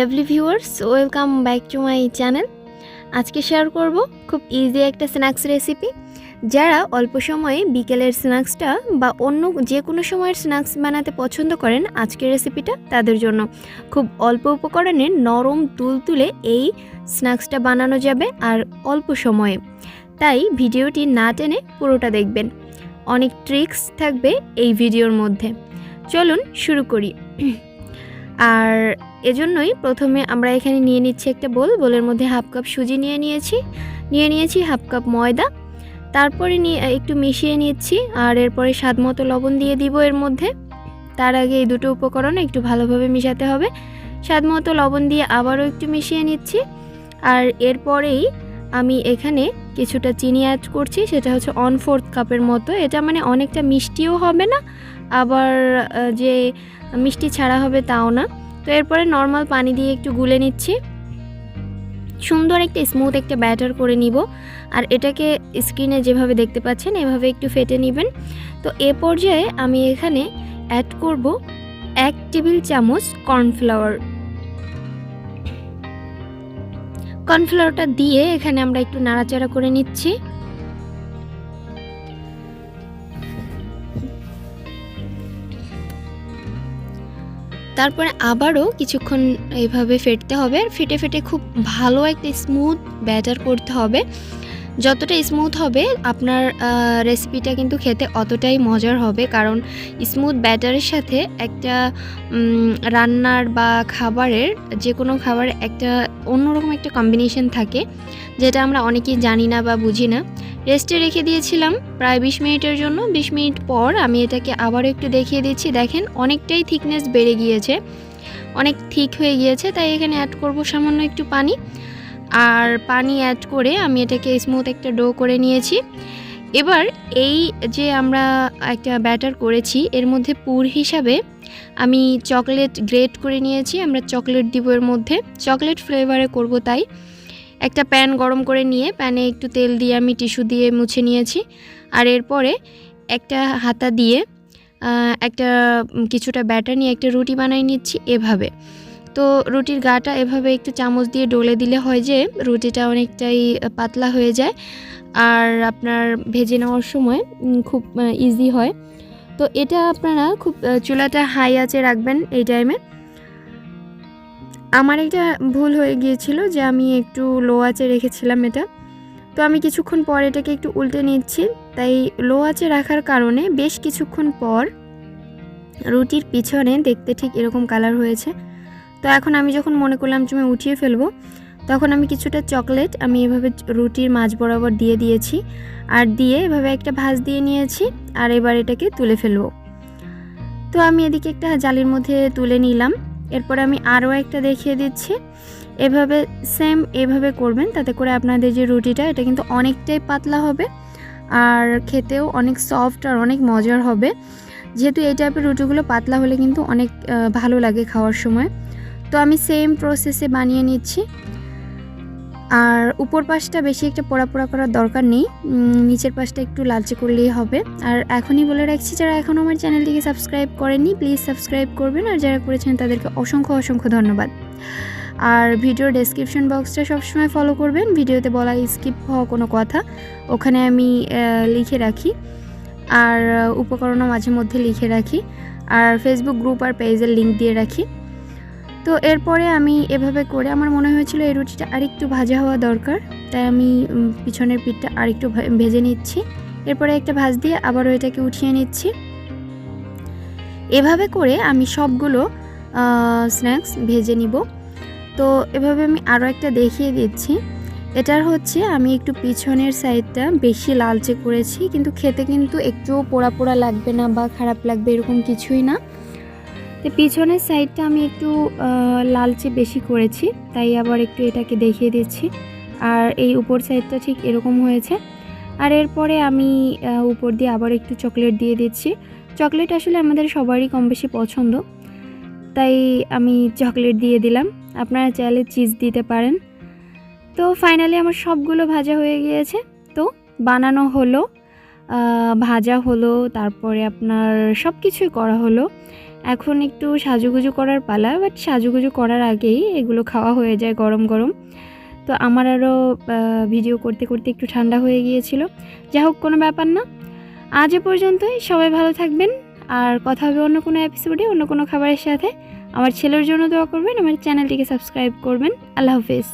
Lovely viewers, welcome back to my channel. আজকে share করব খুব ইজি একটা স্ন্যাক্স রেসিপি। যারা অল্প সময়ে বিকেলের স্ন্যাক্সটা বা অন্য যে কোনো সময়ের স্ন্যাক্স বানাতে পছন্দ করেন, আজকের রেসিপিটা তাদের জন্য। খুব অল্প উপকরণে নরম তুলতুলে এই স্ন্যাক্সটা বানানো যাবে আর অল্প সময়ে। তাই ভিডিওটি না টেনে পুরোটা দেখবেন, অনেক ট্রিক্স থাকবে এই ভিডিওর মধ্যে। চলুন শুরু করি। আর এজন্যই প্রথমে আমরা এখানে নিয়ে নিচ্ছি একটা বোলের মধ্যে হাফ কাপ সুজি নিয়ে নিয়েছি হাফ কাপ ময়দা, তারপরে একটু মিশিয়ে নিচ্ছি। আর এরপরে স্বাদ মতো লবণ দিয়ে দিব এর মধ্যে। তার আগে এই দুটো উপকরণ একটু ভালোভাবে মিশাতে হবে। স্বাদ মতো লবণ দিয়ে আবারও একটু মিশিয়ে নিচ্ছি। আর এরপরেই আমি এখানে কিছুটা চিনি অ্যাড করছি, সেটা হচ্ছে 1/4 কাপের মতো। এটা মানে অনেকটা মিষ্টিও হবে না, আবার যে মিষ্টি ছাড়া হবে তাও না। তো এরপরে নর্মাল পানি দিয়ে একটু গুলে নিচ্ছি, সুন্দর একটা স্মুথ একটা ব্যাটার করে নিব। আর এটাকে স্ক্রিনে যেভাবে দেখতে পাচ্ছেন এভাবে একটু ফেটে নেবেন। তো এ পর্যায়ে আমি এখানে অ্যাড করব 1 টেবিল চামচ কর্নফ্লাওয়ারটা দিয়ে এখানে আমরা একটু নাড়াচাড়া করে নিচ্ছি। তারপরে আবারও কিছুক্ষণ এইভাবে ফেটতে হবে। আর ফেটে ফেটে খুব ভালো একটা স্মুথ ব্যাটার করতে হবে। যতটা স্মুথ হবে আপনার রেসিপিটা কিন্তু খেতে অতটাই মজার হবে, কারণ স্মুথ ব্যাটারের সাথে একটা রান্নার বা খাবারের যে কোনো খাবারের একটা অন্যরকম একটা কম্বিনেশন থাকে, যেটা আমরা অনেকেই জানি না বা বুঝি না। রেস্টে রেখে দিয়েছিলাম প্রায় 20 মিনিটের জন্য। 20 মিনিট পর আমি এটাকে আবারও একটু দেখিয়ে দিচ্ছি। দেখেন অনেকটাই থিকনেস বেড়ে গিয়েছে, অনেক থিক হয়ে গিয়েছে। তাই এখানে অ্যাড করব সামান্য একটু পানি। আর পানি অ্যাড করে আমি এটাকে স্মুথ একটা ডো করে নিয়েছি। এবার এই যে আমরা একটা ব্যাটার করেছি এর মধ্যে পুর হিসাবে আমি চকলেট গ্রেট করে নিয়েছি। আমরা চকলেট দিব এর মধ্যে, চকলেট ফ্লেভারে করব। তাই একটা প্যান গরম করে নিয়ে প্যানে একটু তেল দিয়ে আমি টিস্যু দিয়ে মুছে নিয়েছি। আর এরপরে একটা হাতা দিয়ে একটা কিছুটা ব্যাটার নিয়ে একটা রুটি বানিয়ে নিচ্ছি এভাবে। তো রুটির গাটা এভাবে একটু চামচ দিয়ে ডলে দিলে হয় যে রুটিটা অনেকটাই পাতলা হয়ে যায়, আর আপনার ভেজে নেওয়ার সময় খুব ইজি হয়। তো এটা আপনারা খুব চুলাটা হাই আঁচে রাখবেন এই টাইমে। আমার এটা ভুল হয়ে গিয়েছিল যে আমি একটু লো আঁচে রেখেছিলাম এটা। তো আমি কিছুক্ষণ পর এটাকে একটু উল্টে নিচ্ছি। তাই লো আঁচে রাখার কারণে বেশ কিছুক্ষণ পর রুটির পিছনে দেখতে ঠিক এরকম কালার হয়েছে। তো এখন আমি যখন মনে করলাম যে আমি উঠিয়ে ফেলবো, তখন আমি কিছুটা চকলেট আমি এভাবে রুটির মাঝ বরাবর দিয়ে দিয়েছি। আর দিয়ে এভাবে একটা ভাঁজ দিয়ে নিয়েছি। আর এবার এটাকে তুলে ফেলবো। তো আমি এদিকে একটা জালির মধ্যে তুলে নিলাম। এরপর আমি আরও একটা দেখিয়ে দিচ্ছি। এভাবে সেম এভাবে করবেন, তাতে করে আপনাদের যে রুটিটা এটা কিন্তু অনেকটাই পাতলা হবে আর খেতেও অনেক সফট আর অনেক মজার হবে। যেহেতু এই টাইপের রুটিগুলো পাতলা হলে কিন্তু অনেক ভালো লাগে খাওয়ার সময়। তো আমি সেম প্রসেসে বানিয়ে নিচ্ছি। আর উপর পাশটা বেশি একটা পোড়া পোড়া করার দরকার নেই, নিচের পাশটা একটু লালচে করলেই হবে। আর এখনই বলে রাখছি, যারা এখনও আমার চ্যানেলটিকে সাবস্ক্রাইব করেননি প্লিজ সাবস্ক্রাইব করবেন, আর যারা করেছেন তাদেরকে অসংখ্য ধন্যবাদ। আর ভিডিওর ডেসক্রিপশন বক্সটা সবসময় ফলো করবেন। ভিডিওতে বলা স্কিপ হওয়া কোনো কথা ওখানে আমি লিখে রাখি, আর উপকরণও মাঝে মধ্যে লিখে রাখি, আর ফেসবুক গ্রুপ আর পেজের লিঙ্ক দিয়ে রাখি। তো এরপরে আমি এভাবে করে আমার মনে হয়েছিল এই রুটিটা আরেকটু ভাজা হওয়া দরকার, তাই আমি পিছনের পিঠটা আরেকটু ভেজে নিচ্ছি। এরপরে একটা ভাঁজ দিয়ে আবারও এটাকে উঠিয়ে নিচ্ছি। এভাবে করে আমি সবগুলো স্ন্যাক্স ভেজে নিব। তো এভাবে আমি আরও একটা দেখিয়ে দিচ্ছি। এটার হচ্ছে আমি একটু পিছনের সাইডটা বেশি লালচে করেছি, কিন্তু খেতে কিন্তু একটুও পোড়া পোড়া লাগবে না বা খারাপ লাগবে এরকম কিছুই না। তো পিছনের সাইডটা আমি একটু লালচে বেশি করেছি, তাই আবার একটু এটাকে দেখিয়ে দিচ্ছি। আর এই উপর সাইডটা ঠিক এরকম হয়েছে। আর এরপরে আমি উপর দিয়ে আবার একটু চকলেট দিয়ে দিচ্ছি। চকলেট আসলে আমাদের সবারই কম বেশি পছন্দ, তাই আমি চকলেট দিয়ে দিলাম। আপনারা চাইলে চিজ দিতে পারেন। তো ফাইনালি আমার সবগুলো ভাজা হয়ে গিয়েছে। তো বানানো হলো, ভাজা হলো, তারপরে আপনার সব কিছুই করা হলো। এখন একটু সাজুগুজু করার পালা, বাট সাজুগুজু করার আগেই এগুলো খাওয়া হয়ে যায় গরম গরম। তো আমার আরও ভিডিও করতে করতে একটু ঠান্ডা হয়ে গিয়েছিল। যাই হোক, কোনো ব্যাপার না। আজ এ পর্যন্তই। সবাই ভালো থাকবেন, আর কথা হবে অন্য কোনো এপিসোডে অন্য কোনো খাবারের সাথে। আমার ছেলের জন্য দোয়া করবেন, আমার চ্যানেলটিকে সাবস্ক্রাইব করবেন। আল্লাহ হাফেজ।